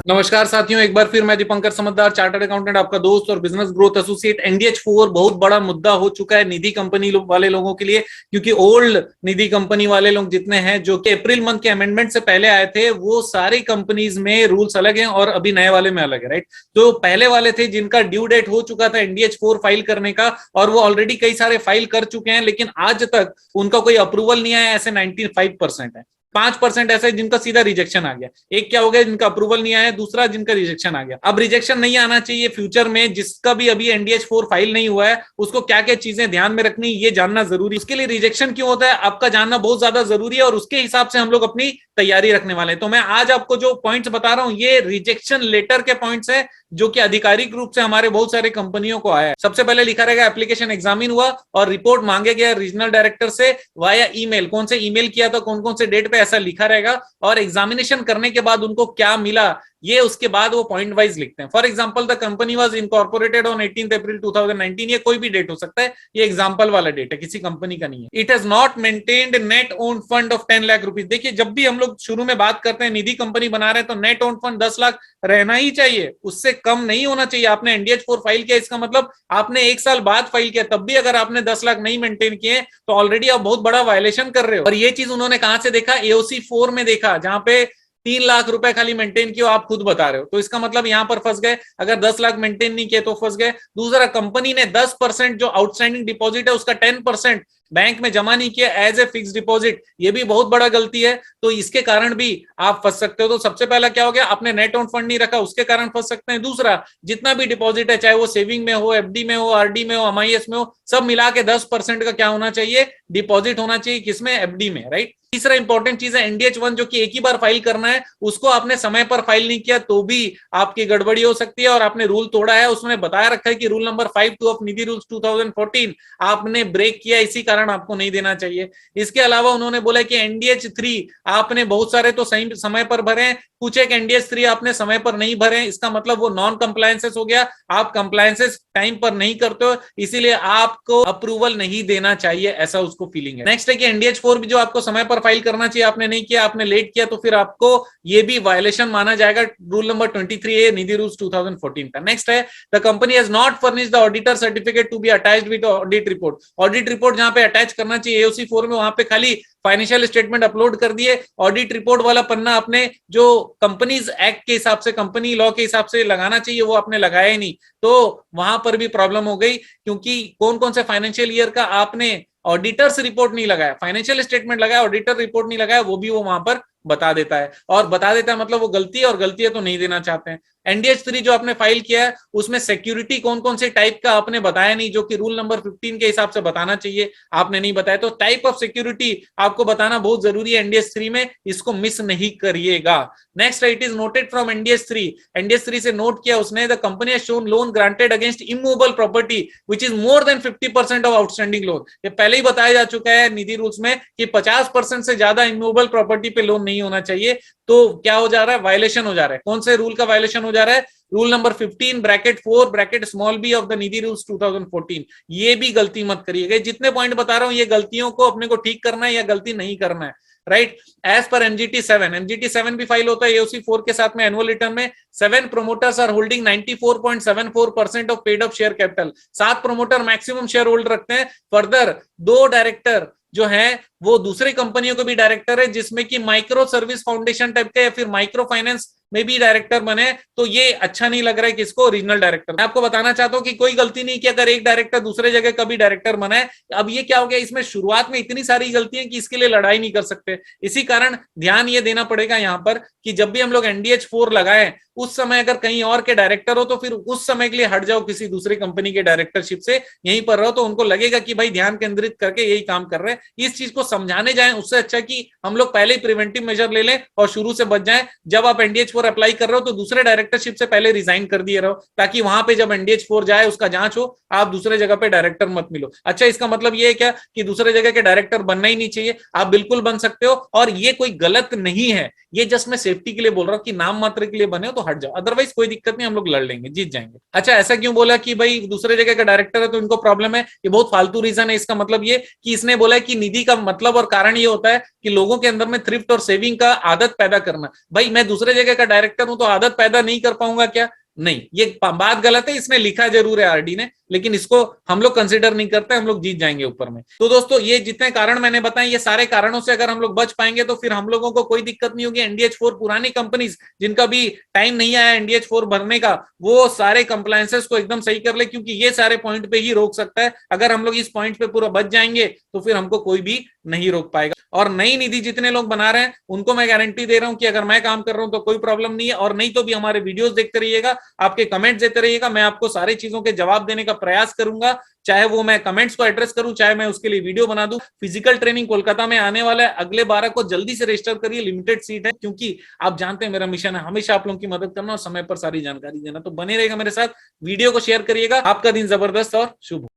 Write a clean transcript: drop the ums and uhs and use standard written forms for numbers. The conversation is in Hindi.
नमस्कार साथियों, एक बार फिर मैं दीपंकर समझदार, चार्टर्ड अकाउंटेंट, आपका दोस्त और बिजनेस ग्रोथ एसोसिएट। NDH4 बहुत बड़ा मुद्दा हो चुका है निधि कंपनी वाले लोगों के लिए, क्योंकि ओल्ड निधि कंपनी वाले लोग जितने हैं जो कि अप्रैल मंथ के अमेंडमेंट से पहले आए थे, वो सारी कंपनीज में रूल्स अलग हैं और अभी नए वाले में अलग है। राइट, तो पहले वाले थे जिनका ड्यू डेट हो चुका था NDH4 फाइल करने का, और वो ऑलरेडी कई सारे फाइल कर चुके हैं, लेकिन आज तक उनका कोई अप्रूवल नहीं आया। ऐसे 95% है। 5% ऐसा है जिनका सीधा रिजेक्शन आ गया। एक क्या हो गया, जिनका अप्रूवल नहीं आया, दूसरा जिनका रिजेक्शन आ गया। अब रिजेक्शन नहीं आना चाहिए फ्यूचर में। जिसका भी अभी NDH4 फाइल नहीं हुआ है, उसको क्या क्या चीजें ध्यान में रखनी ये जानना जरूरी। उसके लिए रिजेक्शन क्यों होता है आपका जानना बहुत ज्यादा जरूरी है, और उसके हिसाब से हम लोग अपनी तैयारी रखने वाले हैं। तो मैं आज आपको जो पॉइंट्स बता रहा हूं, ये रिजेक्शन लेटर के पॉइंट्स है, जो कि आधिकारिक रूप से हमारे बहुत सारे कंपनियों को आया है। सबसे पहले लिखा रहेगा एप्लीकेशन एग्जामिन हुआ और रिपोर्ट मांगे गया रीजनल डायरेक्टर से वाया ईमेल। कौन से ईमेल किया था, कौन कौन से डेट पे, ऐसा लिखा रहेगा। और एग्जामिनेशन करने के बाद उनको क्या मिला, ये उसके बाद वो पॉइंट वाइज लिखते हैं। For example, the company was incorporated on 18 अप्रैल 2019। ये कोई भी डेट हो सकता है, ये एग्जांपल वाला डेट है, किसी कंपनी का नहीं है। It has not maintained net own fund of 10 lakh rupees. देखिए, जब भी हम लोग शुरू में बात करते हैं निधि कंपनी बना रहे हैं, तो नेट ओन फंड 10 लाख रहना ही चाहिए, उससे कम नहीं होना चाहिए। आपने NDH4 फाइल किया, इसका मतलब आपने एक साल बाद फाइल किया, तब भी अगर आपने 10 लाख नहीं मेंटेन किए तो ऑलरेडी आप बहुत बड़ा वायलेशन कर रहे हो। और ये चीज उन्होंने कहां से देखा, AOC4 में देखा, जहां पे 3 लाख रुपए खाली मेंटेन किया, आप खुद बता रहे हो। तो इसका मतलब यहां पर फंस गए। अगर 10 लाख मेंटेन नहीं किए तो फंस गए। दूसरा, कंपनी ने 10% जो आउटस्टैंडिंग डिपॉजिट है उसका 10% बैंक में जमा नहीं किया एज ए फिक्स डिपॉजिट, ये भी बहुत बड़ा गलती है। तो इसके कारण भी आप फंस सकते हो। तो सबसे पहला क्या हो गया, आपने नेट ऑन फंड नहीं रखा, उसके कारण फंस सकते हैं। दूसरा, जितना भी डिपॉजिट है, चाहे वो सेविंग में हो, FD में हो, RD में हो, MIS में हो, सब मिला के 10% का क्या होना चाहिए, डिपॉजिट होना चाहिए। किसमें, FD में। राइट। तीसरा इंपॉर्टेंट चीज है NDH1, जो कि एक ही बार फाइल करना है, उसको आपने समय पर फाइल नहीं किया तो भी आपकी गड़बड़ी हो सकती है, और आपने रूल तोड़ा है। उसमें बताया रखा है कि rule number 52 of Nidhi rules 2014 आपने ब्रेक किया, इसी कारण आपको नहीं देना चाहिए। इसके अलावा उन्होंने बोला कि NDH3 आपने बहुत सारे तो सही समय पर भरे, कुछ एक NDH3 आपने समय पर नहीं भरे, इसका मतलब वो नॉन कंप्लायंसेस हो गया। आप कंप्लायंसेस टाइम पर नहीं करते हो, इसीलिए आपको अप्रूवल नहीं देना चाहिए, ऐसा उसको फीलिंग है। नेक्स्ट है कि NDH4 भी जो आपको समय पर फाइल करना चाहिए, आपने नहीं किया, आपने लेट किया, तो फिर आपको ये भी वायलेशन माना जाएगा। रूल नंबर 23A निधि रूल्स 2014 का। नेक्स्ट है, the company has not furnished the auditor certificate to be attached with audit report. Audit report जहां पे अटैच करना चाहिए AOC4 में, वहां पे खाली फाइनेंशियल स्टेटमेंट अपलोड कर दिए। ऑडिट रिपोर्ट वाला पन्ना आपने जो कंपनीज एक्ट के हिसाब से, कंपनी लॉ के हिसाब से लगाना चाहिए, वो आपने लगाया ही नहीं। तो वहां पर भी प्रॉब्लम हो गई, क्योंकि कौन कौन से फाइनेंशियल ईयर का आपने ऑडिटर्स रिपोर्ट नहीं लगाया, फाइनेंशियल स्टेटमेंट लगाया, ऑडिटर रिपोर्ट नहीं लगाया, वो भी वो वहां पर बता देता है। और बता देता है मतलब वो गलती है, और गलती है तो नहीं देना चाहते हैं। NDH3 जो आपने फाइल किया है, उसमें सिक्योरिटी कौन कौन से टाइप का आपने बताया नहीं, जो कि रूल नंबर 15 के हिसाब से बताना चाहिए, आपने नहीं बताया। तो टाइप ऑफ सिक्योरिटी आपको बताना बहुत जरूरी है NDH3 में, इसको मिस नहीं करिएगा। Next, it is noted from NDH3 से नोट किया उसने, the company has shown loan granted against immovable property which is more than 50% of outstanding loan. ये पहले ही बताया जा चुका है निधि रूल्स में कि 50% से ज्यादा इमूवेबल प्रॉपर्टी पे लोन नहीं होना चाहिए। तो क्या हो जा रहा है, वायलेशन हो जा रहा है। कौन से रूल का वायलेशन हो जा रहा है, rule number 15 bracket 4 bracket small b of the Nidhi rules 2014। ये भी गलती मत करिएगा। जितने पॉइंट बता रहा हूं, ये गलतियों को अपने को ठीक करना है या गलती नहीं करना है। राइट। एज पर MGT7 भी फाइल होता है AOC4 के साथ में एनुअल रिटर्न में। 7 promoters are holding 94.74% of paid up share capital. 7 promoter maximum share hold रखते हैं। फर्दर 2 डायरेक्टर जो है वो दूसरी कंपनियों के भी डायरेक्टर है, जिसमें कि माइक्रो सर्विस फाउंडेशन टाइप के या फिर माइक्रो फाइनेंस में भी डायरेक्टर बने। तो ये अच्छा नहीं लग रहा है किसको, रीजनल डायरेक्टर। मैं आपको बताना चाहता हूं कि कोई गलती नहीं कि अगर एक डायरेक्टर दूसरे जगह का भी डायरेक्टर बना है। अब ये क्या हो गया, इसमें शुरुआत में इतनी सारी गलतियां कि इसके लिए लड़ाई नहीं कर सकते। इसी कारण ध्यान ये देना पड़ेगा यहां पर कि जब भी हम लोग NDH4 लगाएं, उस समय अगर कहीं और के डायरेक्टर हो तो फिर उस समय के लिए हट जाओ, किसी दूसरी कंपनी के डायरेक्टरशिप से यहीं पर रहो, तो उनको लगेगा कि भाई ध्यान केंद्रित करके यही काम कर रहे हैं। इस चीज को समझाने जाएं, उससे अच्छा कि हम लोग पहले ही प्रिवेंटिव मेजर ले लें और शुरू से बच जाएं। जब आप NDH4 अप्लाई कर रहे हो तो दूसरे डायरेक्टरशिप से पहले रिजाइन कर दिए रहो, ताकि वहां पे जब NDH4 जाए उसका जांच हो, आप दूसरे जगह पे डायरेक्टर मत मिलो। अच्छा, इसका मतलब ये है क्या कि दूसरे जगह के डायरेक्टर बनना ही नहीं चाहिए? आप बिल्कुल बन सकते हो, और ये कोई गलत नहीं है। ये जस्ट मैं सेफ्टी के लिए बोल रहा हूँ कि नाम मात्र के लिए बने हो तो हट जाओ, अदरवाइज कोई दिक्कत नहीं, हम लोग लड़ लेंगे, जीत जाएंगे। अच्छा, ऐसा क्यों बोला कि भाई दूसरे जगह का डायरेक्टर है तो इनको प्रॉब्लम है? ये बहुत फालतू रीजन है। इसका मतलब ये कि इसने बोला कि निधि का मतलब और कारण ये होता है कि लोगों के अंदर में थ्रिफ्ट और सेविंग का आदत पैदा करना। भाई मैं दूसरे जगह का डायरेक्टर हूं तो आदत पैदा नहीं कर पाऊंगा क्या? नहीं, ये बात गलत है। इसने लिखा जरूर है आरडी ने, लेकिन इसको हम लोग कंसिडर नहीं करते, हम लोग जीत जाएंगे ऊपर में। तो दोस्तों, ये जितने कारण मैंने बताए, ये सारे कारणों से अगर हम लोग बच पाएंगे तो फिर हम लोगों को कोई दिक्कत नहीं होगी। एनडीएच 4 पुरानी कंपनीज जिनका भी टाइम नहीं आया एनडीएच 4 भरने का, वो सारे कंप्लायंसेस को एकदम सही कर ले, क्योंकि ये सारे पॉइंट पे ही रोक सकता है। अगर हम लोग इस पॉइंट पे पूरा बच जाएंगे तो फिर हमको कोई भी नहीं रोक पाएगा। और नई निधि जितने लोग बना रहे हैं उनको मैं गारंटी दे रहा हूं कि अगर मैं काम कर रहा हूं तो कोई प्रॉब्लम नहीं है। और नहीं तो भी हमारे वीडियोस देखते रहिएगा, आपके कमेंट्स देते रहिएगा, मैं आपको सारी चीजों के जवाब देने का प्रयास करूंगा, चाहे वो मैं कमेंट्स को एड्रेस करूं, चाहे मैं उसके लिए वीडियो बना दूं। फिजिकल ट्रेनिंग कोलकाता में आने वाला है अगले 12 को, जल्दी से रजिस्टर करिए, लिमिटेड सीट है, क्योंकि आप जानते हैं मेरा मिशन है हमेशा आप लोगों की मदद करना और समय पर सारी जानकारी देना। तो बने रहेगा मेरे साथ, वीडियो को शेयर करिएगा। आपका दिन जबरदस्त और शुभ हो।